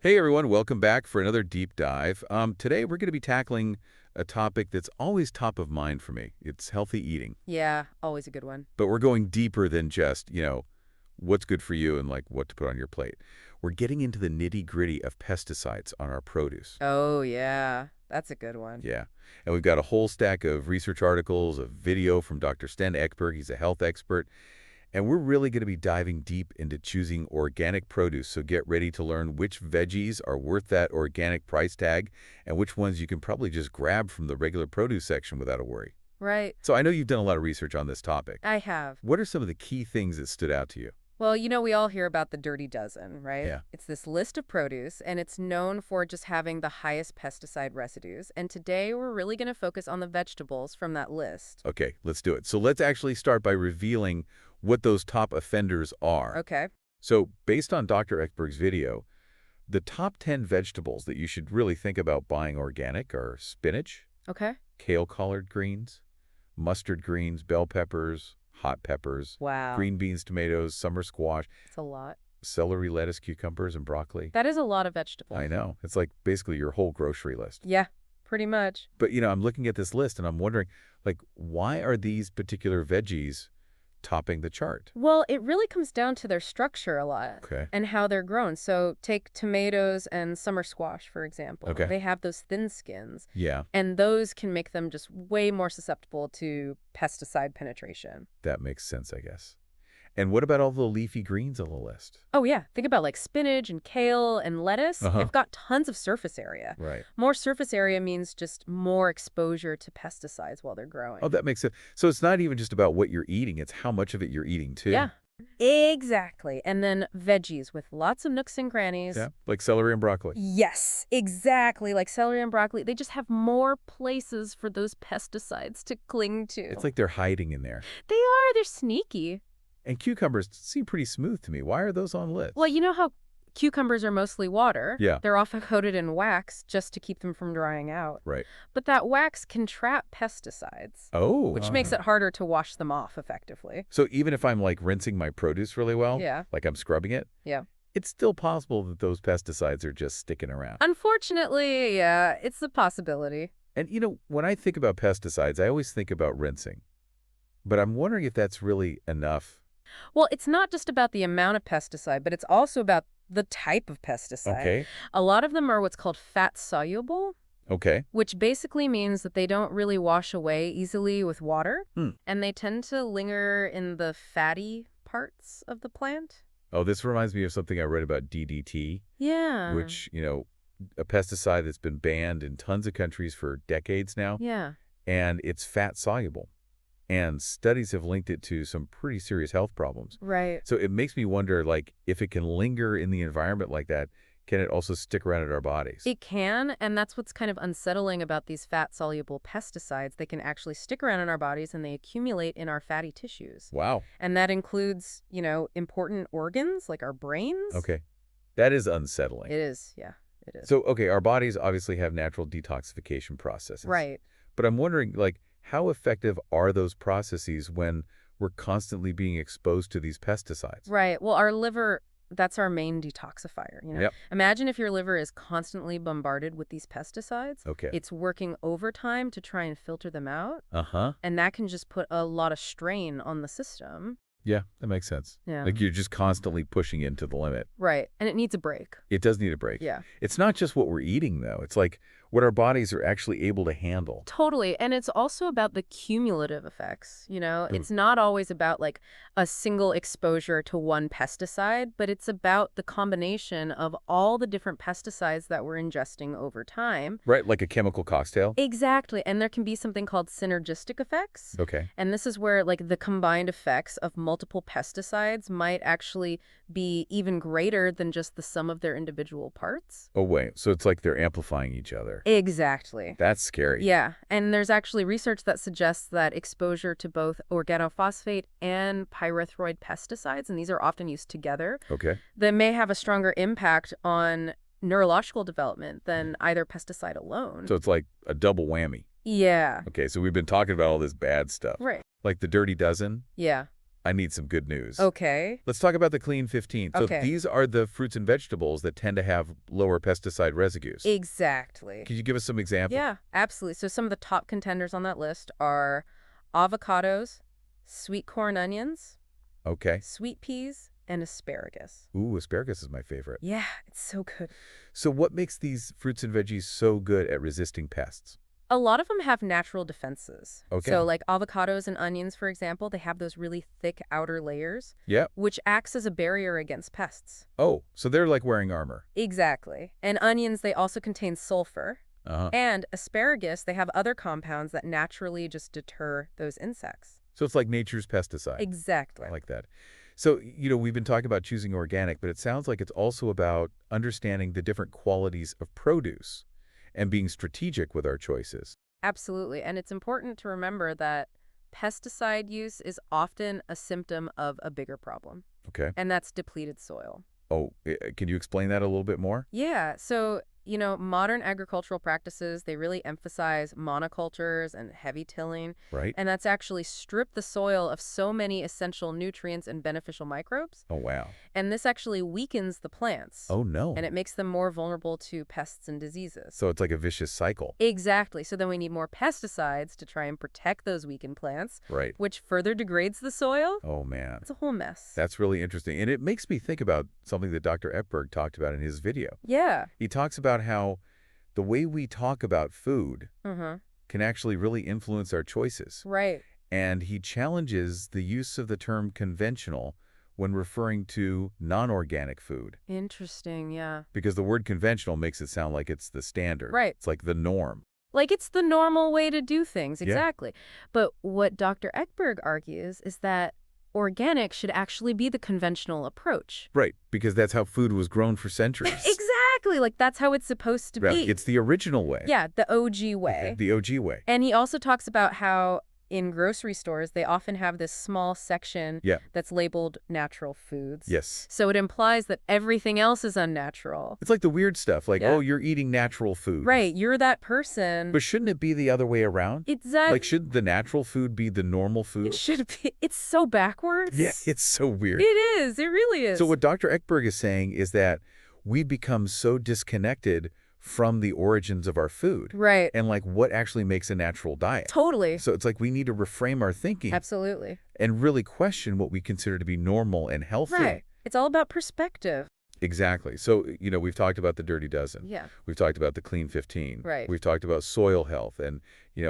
Hey everyone, welcome back for another deep dive. Today we're going to be tackling a topic that's always top of mind for me. It's healthy eating. Yeah, always a good one. But we're going deeper than just, what's good for you and like what to put on your plate. We're getting into the nitty-gritty of pesticides on our produce. Oh, yeah. That's a good one. Yeah. And we've got a whole stack of research articles, a video from Dr. Sten Ekberg. He's a health expert. And we're really going to be diving deep into choosing organic produce, so get ready to learn which veggies are worth that organic price tag and which ones you can probably just grab from the regular produce section without a worry. Right. So I know you've done a lot of research on this topic. I have. What are some of the key things that stood out to you? Well, we all hear about the dirty dozen, right? Yeah. It's this list of produce, and it's known for just having the highest pesticide residues. And today, we're really going to focus on the vegetables from that list. Okay, let's do it. So let's actually start by revealing what those top offenders are. Okay. So based on Dr. Ekberg's video, the top 10 vegetables that you should really think about buying organic are spinach, Okay. kale collard greens, mustard greens, bell peppers, hot peppers, Wow. green beans, tomatoes, summer squash, It's a lot. celery, lettuce, cucumbers, and broccoli. That is a lot of vegetables. I know. It's like basically your whole grocery list. Yeah, pretty much. But, I'm looking at this list and I'm wondering, why are these particular veggies topping the chart? Well, it really comes down to their structure a lot. Okay. And how they're grown. So take tomatoes and summer squash, for example. Okay. They have those thin skins. Yeah, And those can make them just way more susceptible to pesticide penetration. that makes sense, I guess. And what about all the leafy greens on the list? Oh, yeah. Think about like spinach and kale and lettuce. Uh-huh. They've got tons of surface area. Right. More surface area means just more exposure to pesticides while they're growing. Oh, that makes sense. So it's not even just about what you're eating, it's how much of it you're eating, too. Yeah, exactly. And then veggies with lots of nooks and crannies. Yeah, like celery and broccoli. Yes, exactly. Like celery and broccoli, they just have more places for those pesticides to cling to. It's like they're hiding in there. They're sneaky. And cucumbers seem pretty smooth to me. Why are those on lists? Well, you know how cucumbers are mostly water? Yeah. They're often coated in wax just to keep them from drying out. Right. But that wax can trap pesticides, Oh. which makes it harder to wash them off effectively. So even if I'm like rinsing my produce really well, Yeah. like I'm scrubbing it, Yeah. it's still possible that those pesticides are just sticking around. Unfortunately, yeah, it's a possibility. And when I think about pesticides, I always think about rinsing. But I'm wondering if that's really enough. Well, it's not just about the amount of pesticide, but it's also about the type of pesticide. Okay. A lot of them are what's called fat-soluble, Okay. which basically means that they don't really wash away easily with water, Hmm. and they tend to linger in the fatty parts of the plant. Oh, this reminds me of something I read about DDT, Yeah. which, a pesticide that's been banned in tons of countries for decades now. Yeah. And it's fat soluble. And studies have linked it to some pretty serious health problems. Right. So it makes me wonder, if it can linger in the environment like that, can it also stick around in our bodies? It can, and that's what's kind of unsettling about these fat-soluble pesticides. They can actually stick around in our bodies, and they accumulate in our fatty tissues. Wow. And that includes, important organs like our brains. Okay. That is unsettling. It is, yeah, it is. So, okay, our bodies obviously have natural detoxification processes. Right. But I'm wondering, how effective are those processes when we're constantly being exposed to these pesticides? Right. Well, our liver, that's our main detoxifier, Yep. Imagine if your liver is constantly bombarded with these pesticides. Okay. It's working overtime to try and filter them out, Uh-huh. and that can just put a lot of strain on the system. Yeah, that makes sense. Yeah. Like you're just constantly pushing into the limit. Right. And it needs a break. It does need a break. Yeah. It's not just what we're eating, though. It's like what our bodies are actually able to handle. Totally. And it's also about the cumulative effects, It's not always about like a single exposure to one pesticide, but it's about the combination of all the different pesticides that we're ingesting over time. Right, like a chemical cocktail? Exactly. And there can be something called synergistic effects. Okay. And this is where like the combined effects of multiple pesticides might actually be even greater than just the sum of their individual parts. Oh, wait. So it's like they're amplifying each other. Exactly. That's scary. Yeah, and there's actually research that suggests that exposure to both organophosphate and pyrethroid pesticides, and these are often used together, Okay. that may have a stronger impact on neurological development than either pesticide alone. So it's like a double whammy. Yeah. Okay, so we've been talking about all this bad stuff. Right. Like the dirty dozen. Yeah. I need some good news. Okay. Let's talk about the Clean 15. So Okay. these are the fruits and vegetables that tend to have lower pesticide residues. Exactly. Could you give us some examples? Yeah, absolutely. So some of the top contenders on that list are avocados, sweet corn onions, Okay. sweet peas, and asparagus. Ooh, asparagus is my favorite. Yeah, it's so good. So what makes these fruits and veggies so good at resisting pests? A lot of them have natural defenses. Okay. So like avocados and onions, for example, they have those really thick outer layers, Yeah. which acts as a barrier against pests. Oh, so they're like wearing armor. Exactly. And onions, they also contain sulfur. Uh-huh. And asparagus, they have other compounds that naturally just deter those insects. So it's like nature's pesticide. Exactly. I like that. So, we've been talking about choosing organic, but it sounds like it's also about understanding the different qualities of produce and being strategic with our choices. Absolutely. And it's important to remember that pesticide use is often a symptom of a bigger problem, Okay. and that's depleted soil. Oh, can you explain that a little bit more? Yeah. So, modern agricultural practices, they really emphasize monocultures and heavy tilling. Right? And that's actually stripped the soil of so many essential nutrients and beneficial microbes. Oh, wow. And this actually weakens the plants. Oh, no. And it makes them more vulnerable to pests and diseases. So it's like a vicious cycle. Exactly. So then we need more pesticides to try and protect those weakened plants, Right. which further degrades the soil. Oh, man. It's a whole mess. That's really interesting. And it makes me think about something that Dr. Ekberg talked about in his video. Yeah. He talks about how the way we talk about food Mm-hmm. can actually really influence our choices. Right. And he challenges the use of the term conventional when referring to non-organic food. Interesting. Yeah. Because the word conventional makes it sound like it's the standard. Right. It's like the norm. Like it's the normal way to do things. Yeah. Exactly. But what Dr. Ekberg argues is that organic should actually be the conventional approach. Right, because that's how food was grown for centuries. Exactly. Like that's how it's supposed to Right, be. it's the original way. Yeah, the OG way. The OG way. And he also talks about how in grocery stores, they often have this small section Yeah. that's labeled natural foods. Yes. So it implies that everything else is unnatural. It's like the weird stuff, like, Yeah. oh, you're eating natural food. Right. You're that person. But shouldn't it be the other way around? Exactly. Like, should the natural food be the normal food? It should be. It's so backwards. Yeah, it's so weird. It is. It really is. So what Dr. Ekberg is saying is that we become so disconnected from the origins of our food. Right. And like what actually makes a natural diet. Totally. So it's like we need to reframe our thinking Absolutely. and really question what we consider to be normal and healthy. Right. It's all about perspective. Exactly. So, we've talked about the Dirty Dozen. Yeah. We've talked about the Clean 15. Right. We've talked about soil health and,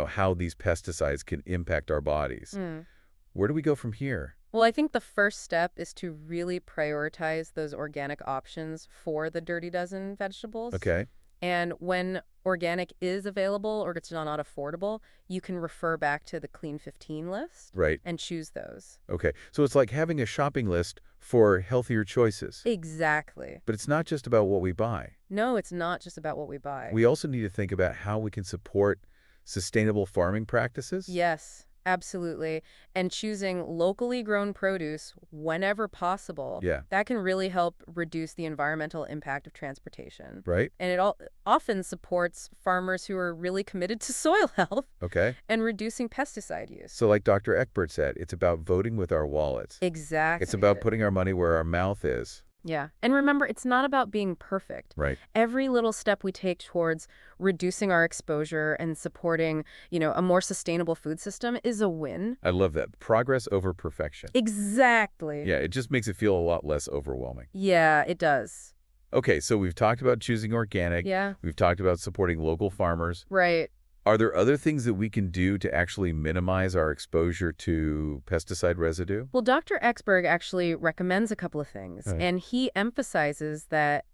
how these pesticides can impact our bodies. Mm. Where do we go from here? Well, I think the first step is to really prioritize those organic options for the Dirty Dozen vegetables. Okay. And when organic is available or it's not affordable, you can refer back to the Clean 15 list Right. and choose those. Okay. So it's like having a shopping list for healthier choices. Exactly. But it's not just about what we buy. No, it's not just about what we buy. We also need to think about how we can support sustainable farming practices. Yes, absolutely. And choosing locally grown produce whenever possible. Yeah. That can really help reduce the environmental impact of transportation. Right? And it often supports farmers who are really committed to soil health Okay. and reducing pesticide use. So like Dr. Ekberg said, it's about voting with our wallets. Exactly. It's about putting our money where our mouth is. Yeah. And remember, it's not about being perfect. Right. Every little step we take towards reducing our exposure and supporting, a more sustainable food system is a win. I love that. Progress over perfection. Exactly. Yeah, it just makes it feel a lot less overwhelming. Yeah, it does. Okay, so we've talked about choosing organic. Yeah. We've talked about supporting local farmers. Right. Are there other things that we can do to actually minimize our exposure to pesticide residue? Well, Dr. Ekberg actually recommends a couple of things, Right. and he emphasizes that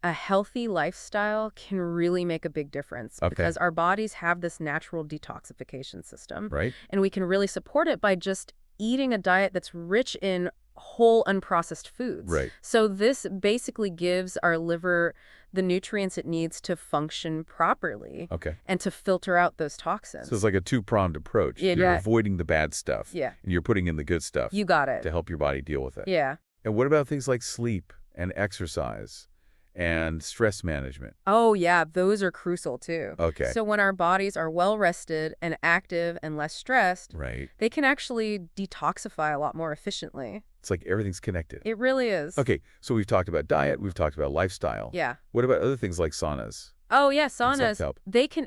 a healthy lifestyle can really make a big difference Okay. because our bodies have this natural detoxification system, Right? and we can really support it by just eating a diet that's rich in whole unprocessed foods. Right. So this basically gives our liver the nutrients it needs to function properly Okay. and to filter out those toxins. So it's like a two-pronged approach. Yeah, You're yeah. avoiding the bad stuff. Yeah. And you're putting in the good stuff You got it. to help your body deal with it. Yeah. And what about things like sleep and exercise and stress management. Oh, yeah, those are crucial too. Okay. So when our bodies are well rested and active and less stressed, Right. they can actually detoxify a lot more efficiently. It's like everything's connected. It really is. Okay, so we've talked about diet, we've talked about lifestyle. Yeah. What about other things like saunas? Oh, yeah, and saunas. self-help? They can.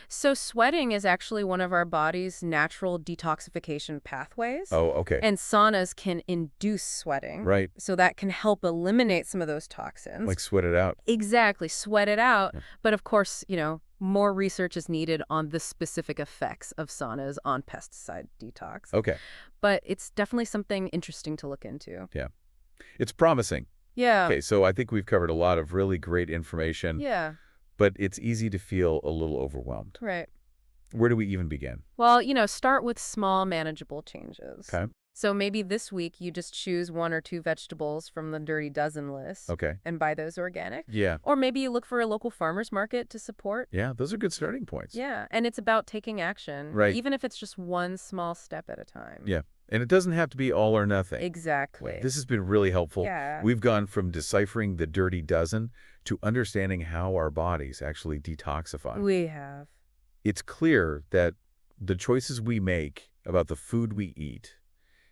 So sweating is actually one of our body's natural detoxification pathways. Oh, okay. And saunas can induce sweating. Right. So that can help eliminate some of those toxins. Like sweat it out. Exactly. Sweat it out. Yeah. But of course, more research is needed on the specific effects of saunas on pesticide detox. Okay. But it's definitely something interesting to look into. Yeah. It's promising. Yeah. Okay, so I think we've covered a lot of really great information. Yeah. But it's easy to feel a little overwhelmed. Right. Where do we even begin? Well, start with small, manageable changes. Okay. So maybe this week you just choose 1 or 2 vegetables from the Dirty Dozen list. Okay. And buy those organic. Yeah. Or maybe you look for a local farmer's market to support. Yeah, those are good starting points. Yeah. And it's about taking action. Right. Even if it's just one small step at a time. Yeah. And it doesn't have to be all or nothing. Exactly. This has been really helpful. Yeah. We've gone from deciphering the dirty dozen to understanding how our bodies actually detoxify. We have. It's clear that the choices we make about the food we eat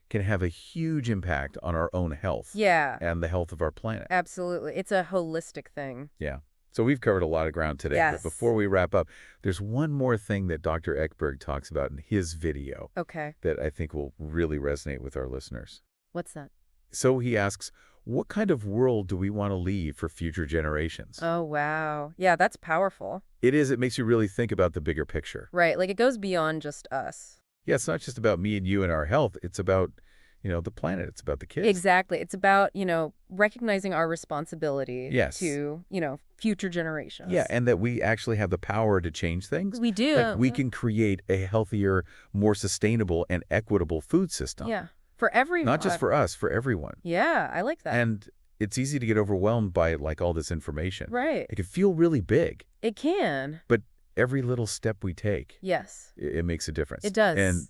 can have a huge impact on our own health. Yeah. And the health of our planet. Absolutely. It's a holistic thing. Yeah. So we've covered a lot of ground today. Yes. But before we wrap up, there's one more thing that Dr. Ekberg talks about in his video Okay. that I think will really resonate with our listeners. What's that? So he asks, what kind of world do we want to leave for future generations? Oh, wow. Yeah, that's powerful. It is. It makes you really think about the bigger picture. Right. Like it goes beyond just us. Yeah, it's not just about me and you and our health. It's about, the planet. It's about the kids. Exactly. It's about, recognizing our responsibility Yes. to, future generations. Yeah, and that we actually have the power to change things. We do. Like we can create a healthier, more sustainable, and equitable food system. Yeah. For everyone. Not just for us, for everyone. Yeah, I like that. And it's easy to get overwhelmed by all this information. Right. It can feel really big, It can. but every little step we take, Yes. it makes a difference. It does. And,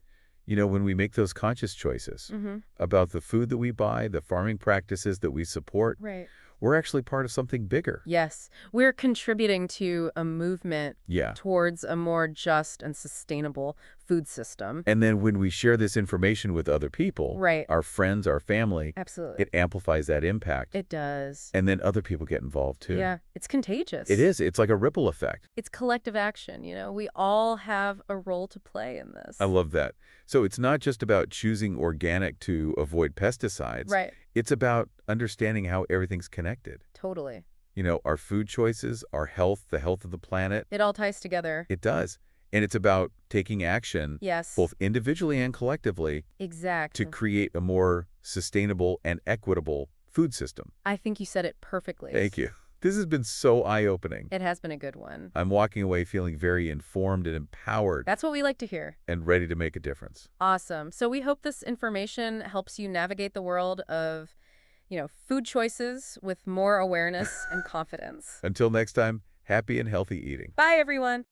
when we make those conscious choices Mm-hmm. about the food that we buy, the farming practices that we support, Right. we're actually part of something bigger. Yes. We're contributing to a movement Yeah. towards a more just and sustainable food system. And then when we share this information with other people, Right. our friends, our family, Absolutely. it amplifies that impact. It does. And then other people get involved too. Yeah. It's contagious. It is. It's like a ripple effect. It's collective action. We all have a role to play in this. I love that. So it's not just about choosing organic to avoid pesticides. Right. It's about understanding how everything's connected. Totally. Our food choices, our health, the health of the planet. It all ties together. It does. And it's about taking action, Yes. both individually and collectively, Exactly. to create a more sustainable and equitable food system. I think you said it perfectly. Thank you. This has been so eye-opening. It has been a good one. I'm walking away feeling very informed and empowered That's what we like to hear. and ready to make a difference. Awesome. So we hope this information helps you navigate the world of, food choices with more awareness and confidence. Until next time, happy and healthy eating. Bye, everyone.